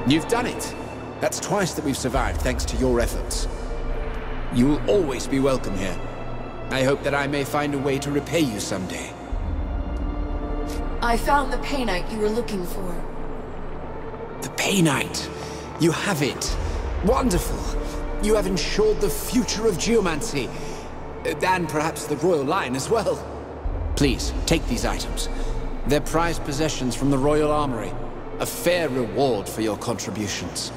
You've done it. That's twice that we've survived thanks to your efforts. You will always be welcome here. I hope that I may find a way to repay you someday. I found the painite you were looking for. The painite. You have it. Wonderful. You have ensured the future of geomancy. And perhaps the royal line as well. Please, take these items. They're prized possessions from the royal armory. A fair reward for your contributions.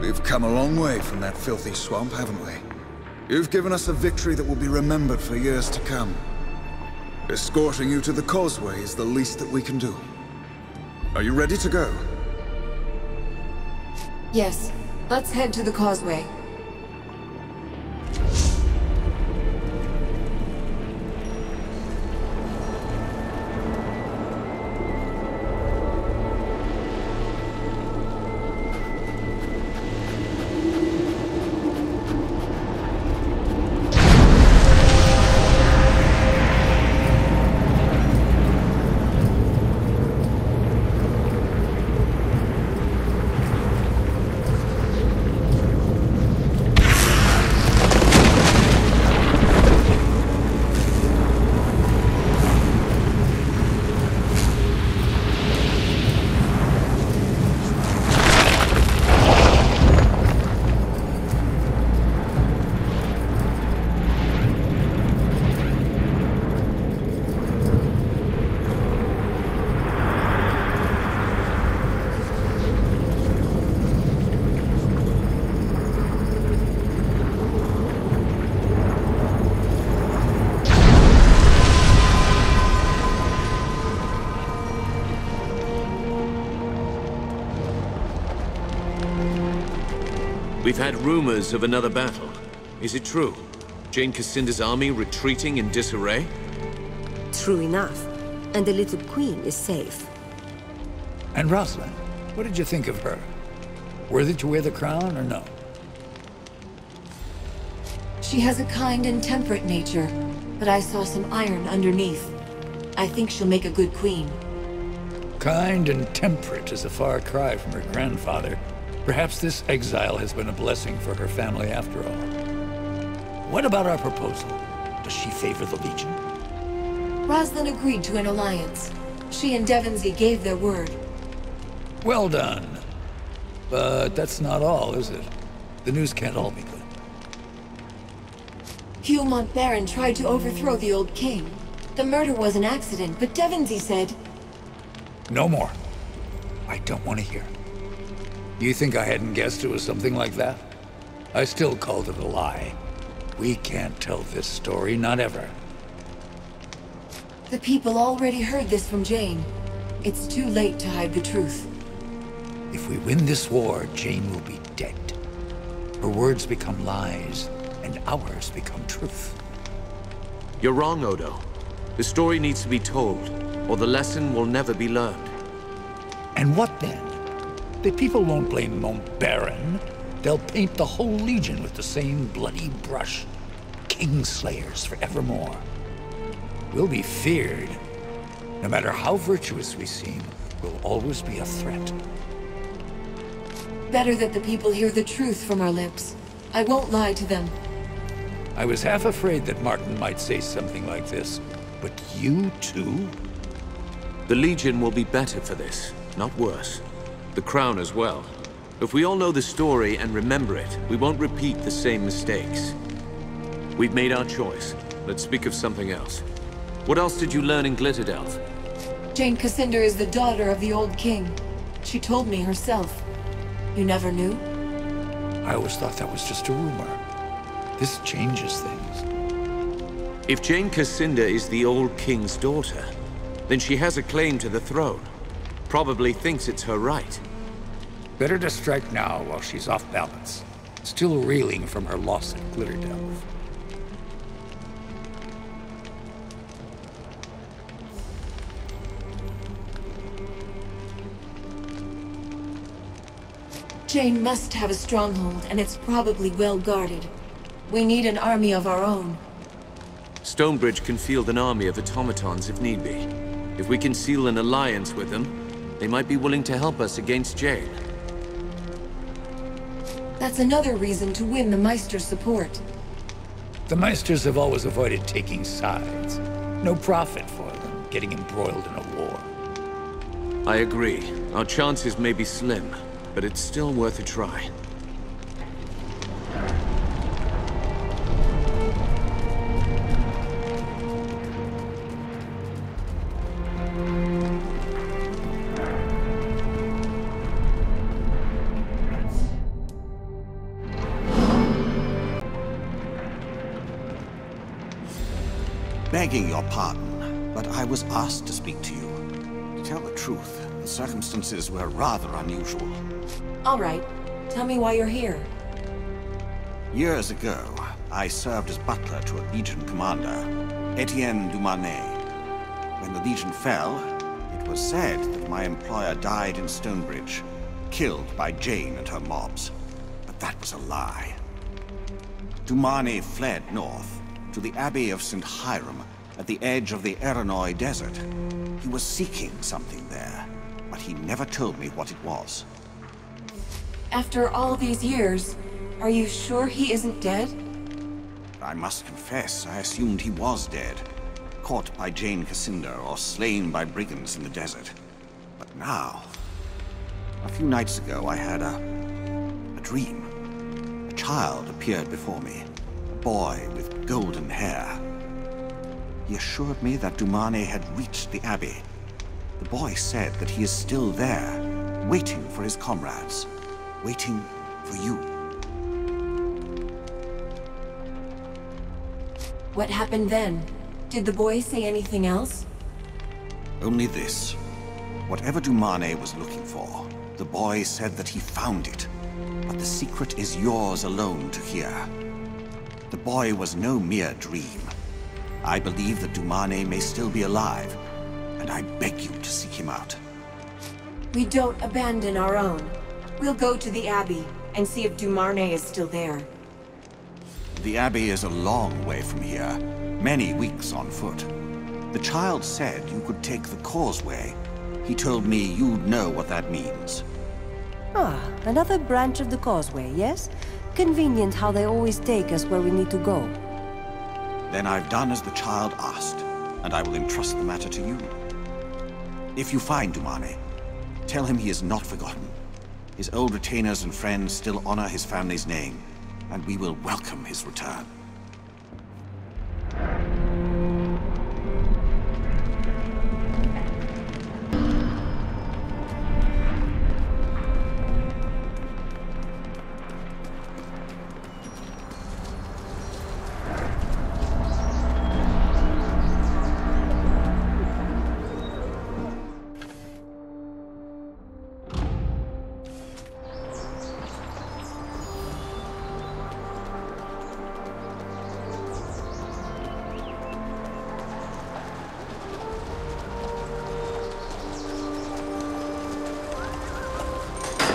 We've come a long way from that filthy swamp, haven't we? You've given us a victory that will be remembered for years to come. Escorting you to the causeway is the least that we can do. Are you ready to go? Yes, let's head to the causeway. We've had rumors of another battle. Is it true? Jane Cassinda's army retreating in disarray? True enough. And the little queen is safe. And Rosalind, what did you think of her? Worthy to wear the crown or no? She has a kind and temperate nature, but I saw some iron underneath. I think she'll make a good queen. Kind and temperate is a far cry from her grandfather. Perhaps this exile has been a blessing for her family after all. What about our proposal? Does she favor the Legion? Rosalind agreed to an alliance. She and Devonsey gave their word. Well done. But that's not all, is it? The news can't all be good. Hugh Montbarron tried to overthrow the old king. The murder was an accident, but Devonsey said... No more. I don't want to hear. You think I hadn't guessed it was something like that? I still called it a lie. We can't tell this story, not ever. The people already heard this from Jane. It's too late to hide the truth. If we win this war, Jane will be dead. Her words become lies, and ours become truth. You're wrong, Odo. The story needs to be told, or the lesson will never be learned. And what then? The people won't blame Montbarron. They'll paint the whole Legion with the same bloody brush. Kingslayers forevermore. We'll be feared. No matter how virtuous we seem, we'll always be a threat. Better that the people hear the truth from our lips. I won't lie to them. I was half afraid that Martin might say something like this. But you too? The Legion will be better for this, not worse. The Crown as well. If we all know the story and remember it, we won't repeat the same mistakes. We've made our choice. Let's speak of something else. What else did you learn in Glitterdelf? Jane Cassinda is the daughter of the old king. She told me herself. You never knew? I always thought that was just a rumor. This changes things. If Jane Cassinda is the old king's daughter, then she has a claim to the throne. Probably thinks it's her right. Better to strike now while she's off balance. Still reeling from her loss at Glitterdelve. Jane must have a stronghold, and it's probably well guarded. We need an army of our own. Stonebridge can field an army of automatons if need be. If we can seal an alliance with them, they might be willing to help us against Jane. That's another reason to win the Meister's support. The Meisters have always avoided taking sides. No profit for them, getting embroiled in a war. I agree. Our chances may be slim, but it's still worth a try. Begging your pardon, but I was asked to speak to you. To tell the truth, the circumstances were rather unusual. All right. Tell me why you're here. Years ago, I served as butler to a Legion commander, Etienne Dumarnay. When the Legion fell, it was said that my employer died in Stonebridge, killed by Jane and her mobs. But that was a lie. Dumarnay fled north, to the Abbey of St. Hiram, at the edge of the Erinoy Desert. He was seeking something there, but he never told me what it was. After all these years, are you sure he isn't dead? I must confess, I assumed he was dead, caught by Jane Cassinda or slain by brigands in the desert. But now, a few nights ago, I had a dream. A child appeared before me, a boy with golden hair. He assured me that Dumarnay had reached the Abbey. The boy said that he is still there, waiting for his comrades, waiting for you. What happened then? Did the boy say anything else? Only this. Whatever Dumarnay was looking for, the boy said that he found it. But the secret is yours alone to hear. The boy was no mere dream. I believe that Dumarnay may still be alive, and I beg you to seek him out. We don't abandon our own. We'll go to the Abbey and see if Dumarnay is still there. The Abbey is a long way from here, many weeks on foot. The child said you could take the causeway. He told me you'd know what that means. Ah, another branch of the causeway, yes? Convenient how they always take us where we need to go. Then I've done as the child asked, and I will entrust the matter to you. If you find Dumarnay, tell him he is not forgotten. His old retainers and friends still honor his family's name, and we will welcome his return.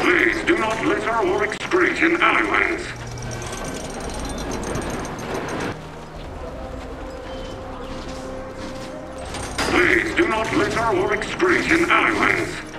Please do not litter or excrete in alleyways. Please do not litter or excrete in alleyways.